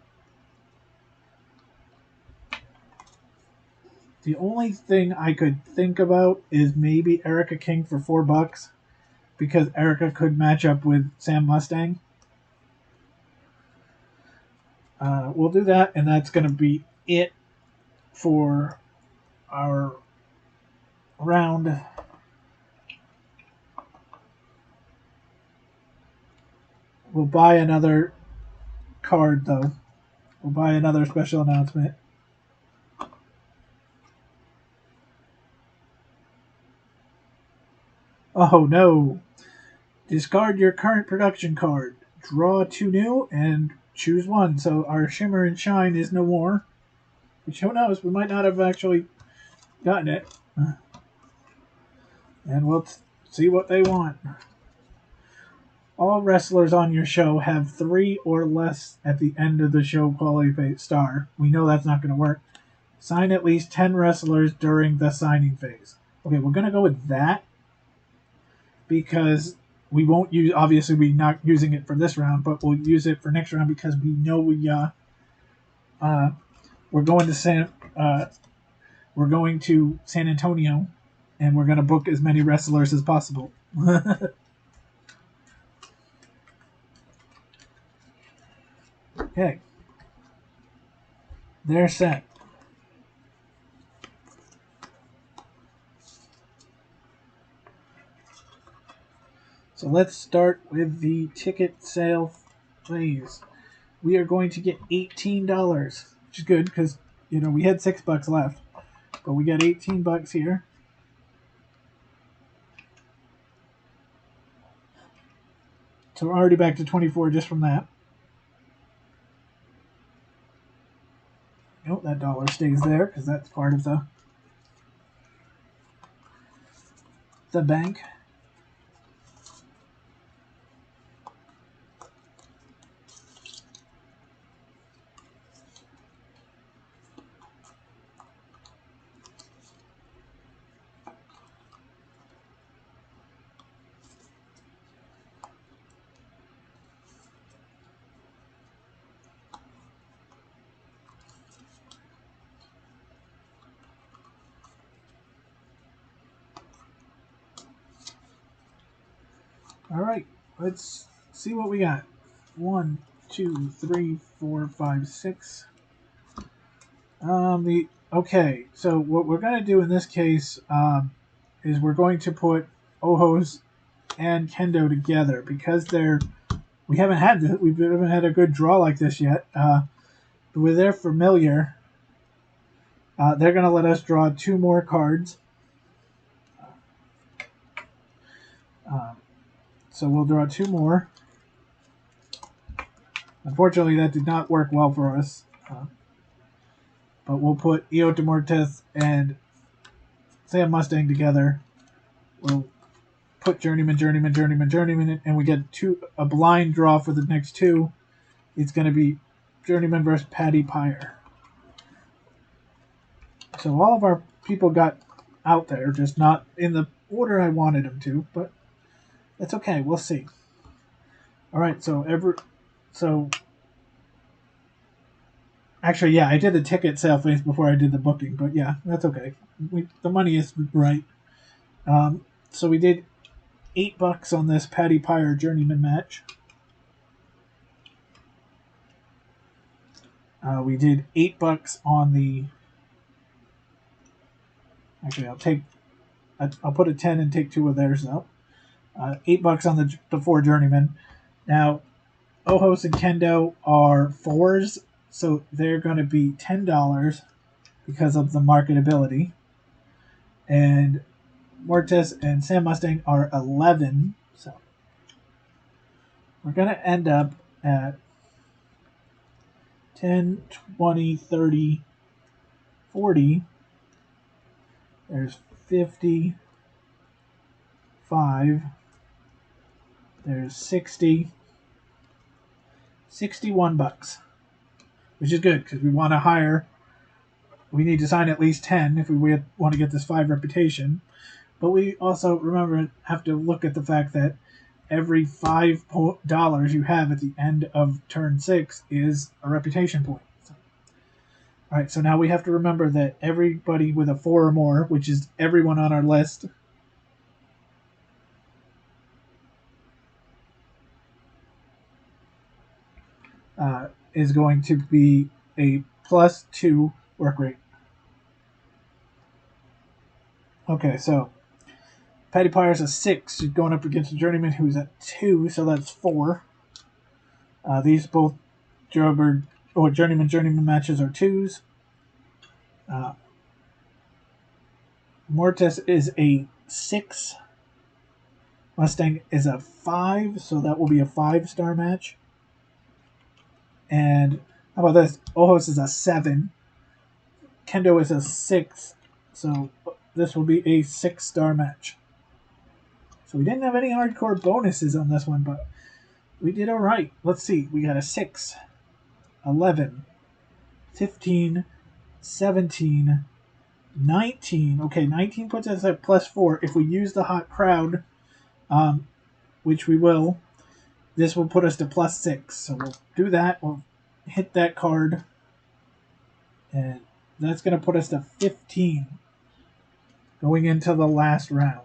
The only thing I could think about is maybe Erica King for $4 because Erica could match up with Sam Mustang. We'll do that, and that's going to be it for our round. We'll buy another card, though. We'll buy another special announcement. Oh no! Discard your current production card. Draw 2 new and choose one. So our Shimmer and Shine is no more. Which, who knows? We might not have actually gotten it. And we'll see what they want. All wrestlers on your show have 3 or less at the end of the show quality star. We know that's not going to work. Sign at least 10 wrestlers during the signing phase. Okay, we're going to go with that because we won't use. Obviously, we're not using it for this round, but we'll use it for next round because we know we're going to San Antonio, and we're going to book as many wrestlers as possible. Okay. They're set. So let's start with the ticket sale phase. We are going to get $18, which is good because we had $6 left, but we got $18 here. So we're already back to 24 just from that. Nope, that dollar stays there because that's part of the bank. All right, let's see what we got. 1, 2, 3, 4, 5, 6. Okay. So what we're gonna do in this case is we're going to put Ohos and Kendo together because we haven't had a good draw like this yet. With their familiar, they're gonna let us draw 2 more cards. So we'll draw 2 more. Unfortunately, that did not work well for us. But we'll put Io DeMortis and Sam Mustang together. We'll put Journeyman, and we get a blind draw for the next 2. It's going to be Journeyman versus Patty Pyre. So all of our people got out there, just not in the order I wanted them to, but that's okay. We'll see. All right, actually, yeah, I did the ticket sale phase before I did the booking, but yeah, that's okay. The money is right. So we did $8 on this Patty Pyre Journeyman match. We did $8 on the. Actually, I'll put a 10 and take 2 of theirs out. $8 on the 4 Journeyman. Now, Ojos and Kendo are 4s, so they're going to be $10 because of the marketability. And Mortis and Sam Mustang are 11, so we're going to end up at 10, 20, 30, 40. There's 55. There's 60. $61, which is good because we want to hire. We need to sign at least 10 if we want to get this 5 reputation. But we also, remember, have to look at the fact that every $5 you have at the end of turn 6 is a reputation point. All right, so now we have to remember that everybody with a 4 or more, which is everyone on our list, is going to be a +2 work rate. Okay, so Patty Pyre's a 6. She's going up against a journeyman who's at 2, so that's 4. These both journeyman matches are 2s. Mortis is a 6. Mustang is a 5, so that will be a 5-star match. And how about this? Ojos is a 7. Kendo is a 6, so this will be a 6-star match. So we didn't have any hardcore bonuses on this one, but we did all right. Let's see. We got a 6, 11, 15, 17, 19. Okay, 19 puts us at +4. If we use the hot crowd, which we will, this will put us to +6. So we'll do that. We'll hit that card. And that's going to put us to 15 going into the last round.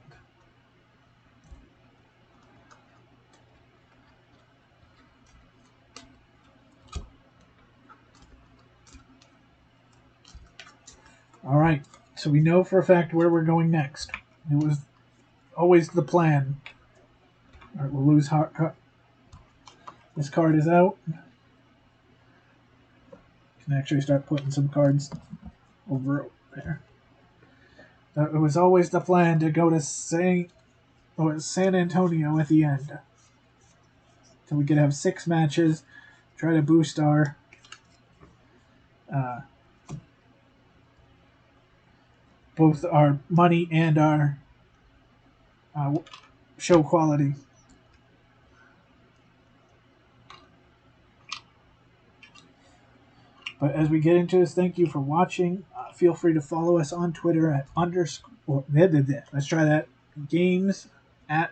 All right, so we know for a fact where we're going next. It was always the plan. All right, we'll lose this card is out. Can actually start putting some cards over there. It was always the plan to go to San Antonio at the end. So we could have 6 matches, try to boost our both our money and our show quality. But as we get into this, thank you for watching. Feel free to follow us on Twitter at let's try that. Games at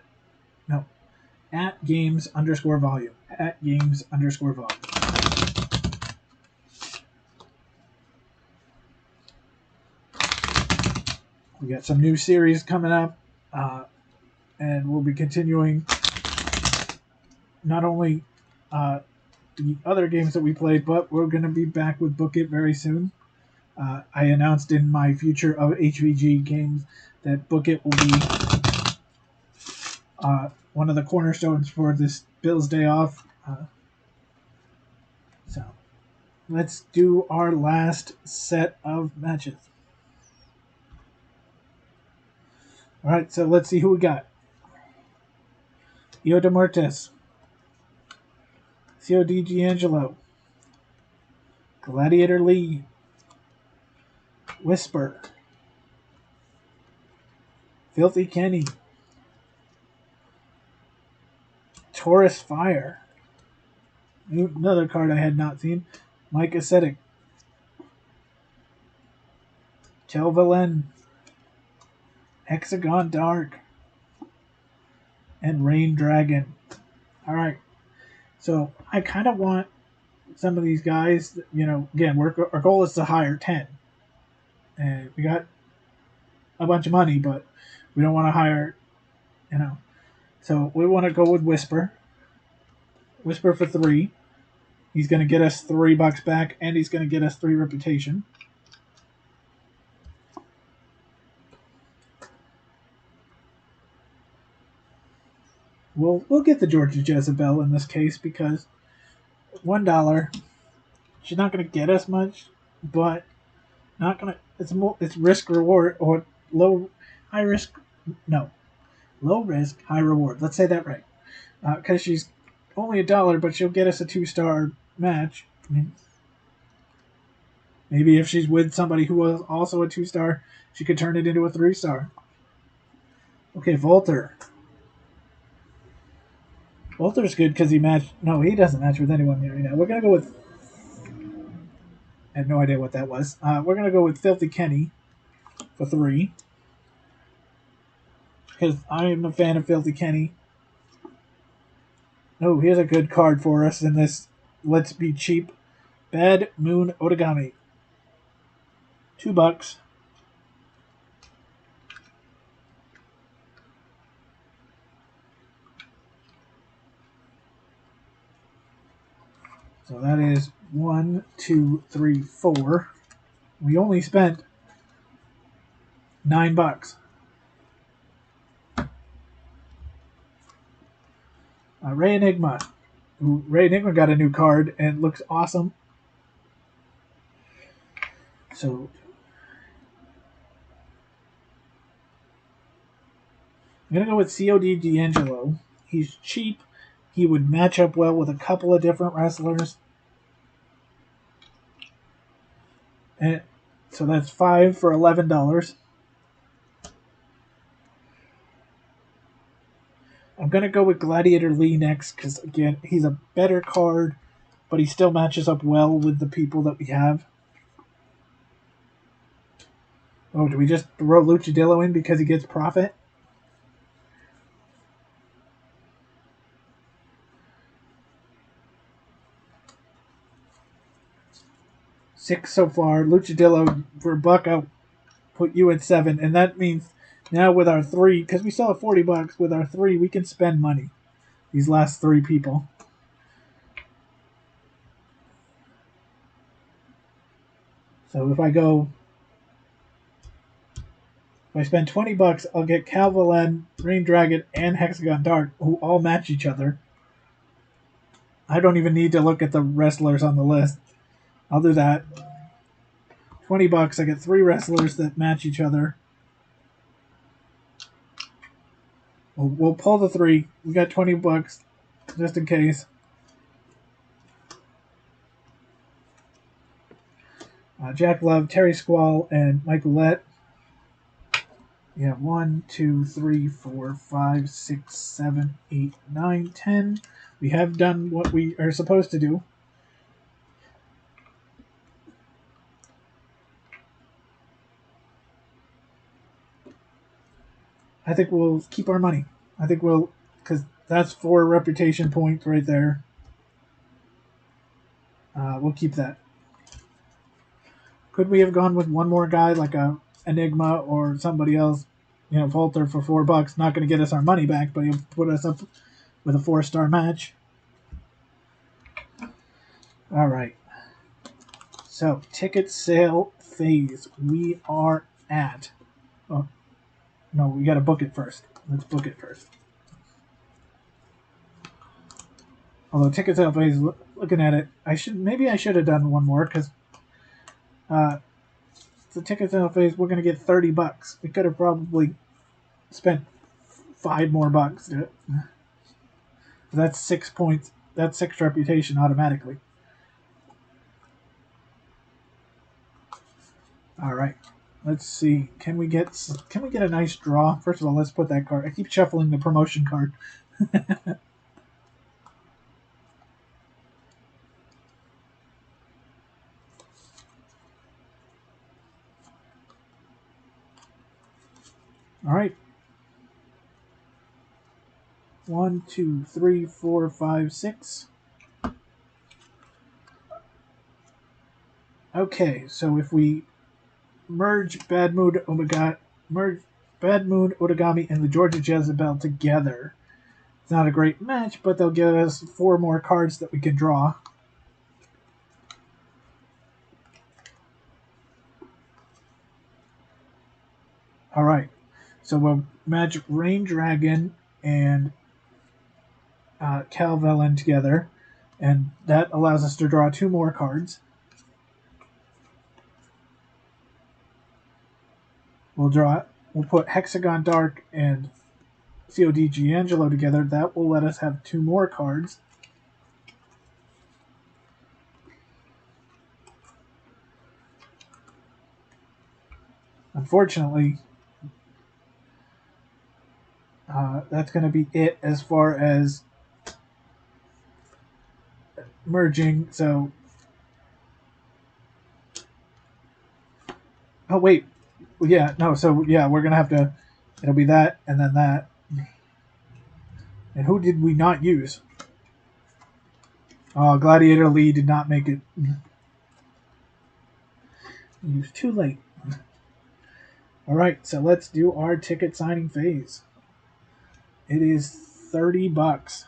games_volume. At games_volume. We got some new series coming up, and we'll be continuing not only the other games that we played, but we're going to be back with Book It very soon. I announced in my future of HVG games that Book It will be one of the cornerstones for this Bill's Day Off. So let's do our last set of matches. All right, so let's see who we got. Yoda Mortis, COD D'Angelo, Gladiator Lee, Whisper, Filthy Kenny, Taurus Fire, another card I had not seen, Mike Ascetic, Kelvalen, Hexagon Dark, and Rain Dragon. All right, so I kind of want some of these guys, again, our goal is to hire 10. And we got a bunch of money, but we don't want to hire, So we want to go with Whisper. Whisper for 3. He's going to get us $3 back, and he's going to get us 3 reputation. We'll get the Georgia Jezebel in this case because $1. She's not going to get us much, but not going to. It's risk reward or high risk. No, low risk, high reward. Let's say that right. Because she's only $1, but she'll get us a 2-star match. I mean, maybe if she's with somebody who was also a 2-star, she could turn it into a 3-star. Okay, Volter. Volter's good because he matched. No, he doesn't match with anyone right now. We're gonna go with. I have no idea what that was. We're gonna go with Filthy Kenny for 3 because I am a fan of Filthy Kenny. Oh, here's a good card for us in this. Let's be cheap. Bad Moon Origami. $2. So that is 1, 2, 3, 4. We only spent $9. Ray Enigma. Ray Enigma got a new card and looks awesome. So I'm going to go with COD D'Angelo. He's cheap. He would match up well with a couple of different wrestlers. And so that's 5 for $11. I'm going to go with Gladiator Lee next because, again, he's a better card, but he still matches up well with the people that we have. Oh, do we just throw Luchadillo in because he gets profit? $6 so far. Luchadillo for $1, I'll put you at 7, and that means now with our 3, because we still have $40, with our 3, we can spend money. These last 3 people. So if I spend $20, I'll get Calvalen, Rain Dragon, and Hexagon Dark, who all match each other. I don't even need to look at the wrestlers on the list. I'll do that. $20, I get 3 wrestlers that match each other. We'll pull the 3. We got $20 just in case. Jack Love, Terry Squall, and Michael Lett. We have 1, 2, 3, 4, 5, 6, 7, 8, 9, 10. We have done what we are supposed to do. I think we'll keep our money. I think because that's 4 reputation points right there. We'll keep that. Could we have gone with one more guy like a Enigma or somebody else? Volter for $4, not going to get us our money back, but he'll put us up with a 4-star match. All right. So, ticket sale phase. We are at. Oh, no, we got to book it first. Let's book it first. Although ticket sale phase, looking at it, maybe I should have done one more because the ticket sale phase we're going to get $30. We could have probably spent $5 more bucks. That's 6 points. That's 6 reputation automatically. All right. Let's see. Can we get a nice draw? First of all, let's put that card. I keep shuffling the promotion card. All right. 1, 2, 3, 4, 5, 6. Okay, so if we merge Bad Moon Origami and the Georgia Jezebel together, it's not a great match, but they'll give us 4 more cards that we can draw. All right, so we'll match Rain Dragon and Calvelen together, And that allows us to draw 2 more cards. We'll put Hexagon Dark and COD D'Angelo together. That will let us have 2 more cards. Unfortunately, that's going to be it as far as merging. So, oh wait, yeah, no. So yeah, we're going to have to. It'll be that and then that. And who did we not use? Gladiator Lee did not make it. He was too late. All right, so let's do our ticket signing phase. It is $30.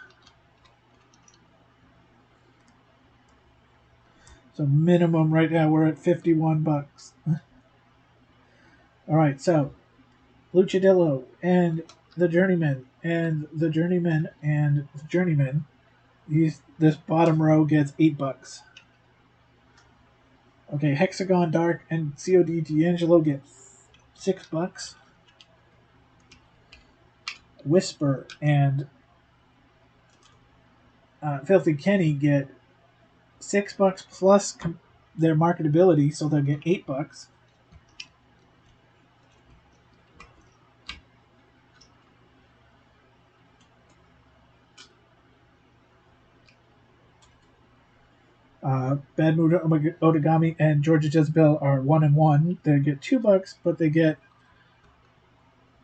So minimum right now we're at $51. All right, so Luchadillo and the Journeyman and the Journeyman and the Journeyman. This bottom row gets $8. Okay, Hexagon Dark and COD D'Angelo get $6. Whisper and Filthy Kenny get $6 plus their marketability, so they'll get $8. Bad Mood Otagami and Georgia Jezebel are 1 and 1. They get $2, but they get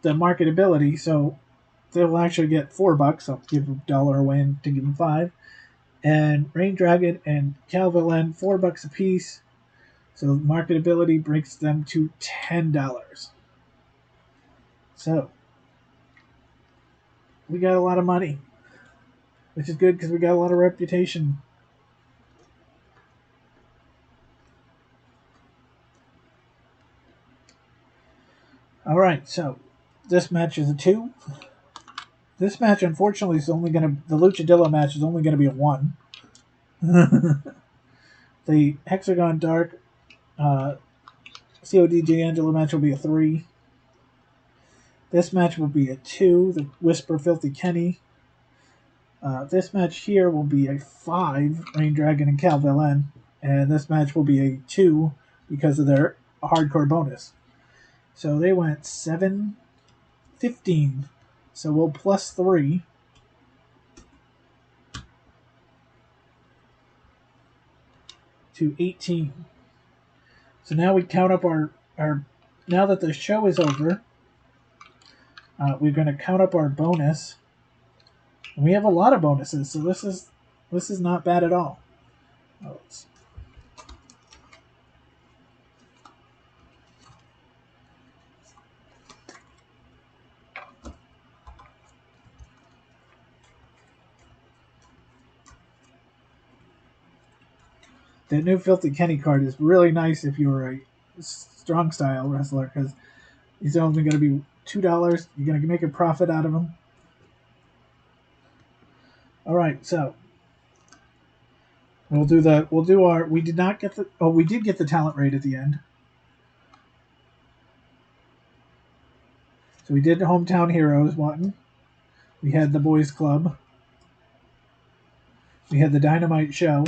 the marketability, so they'll actually get $4. I'll give a dollar away to give them 5. And Rain Dragon and Calvilen, $4 a piece. So marketability brings them to $10. So we got a lot of money, which is good because we got a lot of reputation. All right, so this match is a 2. This match, unfortunately, is only going to... The Luchadillo match is only going to be a 1. The Hexagon Dark COD D'Angelo match will be a 3. This match will be a 2. The Whisper Filthy Kenny. This match here will be a 5. Rain Dragon and Cal Villain. And this match will be a 2 because of their hardcore bonus. So they went 7, 15. So we'll plus 3. To 18. So now we count up our now that the show is over, we're going to count up our bonus. And we have a lot of bonuses, so this is not bad at all. The new Filthy Kenny card is really nice if you're a strong style wrestler, because he's only going to be $2. You're going to make a profit out of him. All right, so we did not get we did get the talent rate at the end. So we did Hometown Heroes one. We had the Boys Club. We had the Dynamite Show.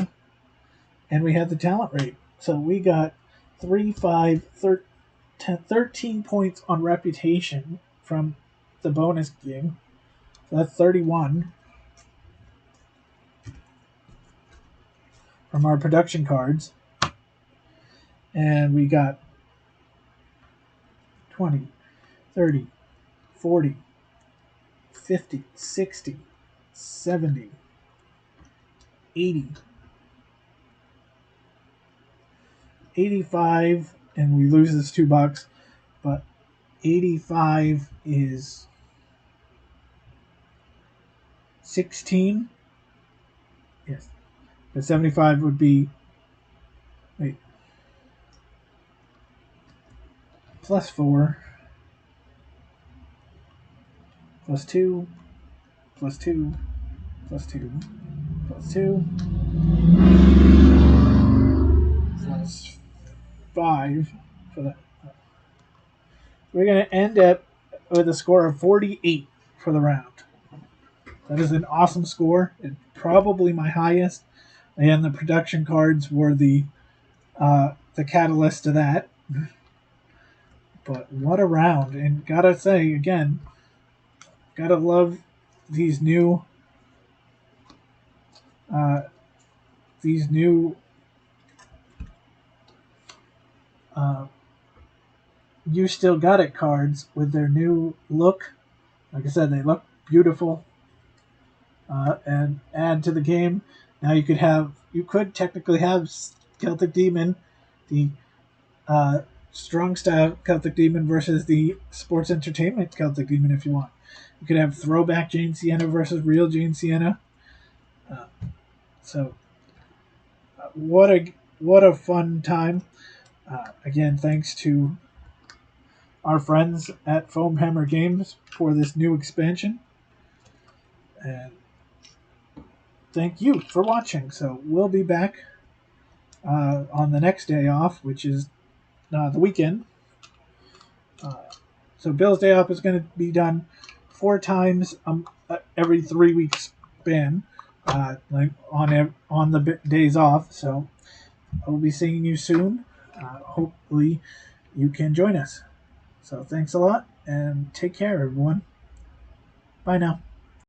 And we had the talent rate. So we got 3, 5, 13 points on reputation from the bonus game. So that's 31 from our production cards. And we got 20, 30, 40, 50, 60, 70, 80, 85, and we lose this $2, but 85 is 16. Yes. But 75 would be plus 4 plus 2 plus 2 plus 2 That's 2. So that's 5 for that. We're going to end up with a score of 48 for the round. That is an awesome score. It's probably my highest. And the production cards were the catalyst to that. But what a round. And gotta say, again, gotta love these new uh, these new You Still Got It cards with their new look. Like I said, they look beautiful. And add to the game. Now you could technically have Celtic Demon, the strong style Celtic Demon versus the sports entertainment Celtic Demon if you want. You could have throwback Jane Sienna versus real Jane Sienna. So what a fun time. Again, thanks to our friends at Foamhammer Games for this new expansion. And thank you for watching. So we'll be back on the next day off, which is the weekend. So Bill's Day Off is going to be done 4 times every 3 weeks span, like on the days off. So I'll be seeing you soon. Hopefully you can join us. So thanks a lot and take care, everyone. Bye now.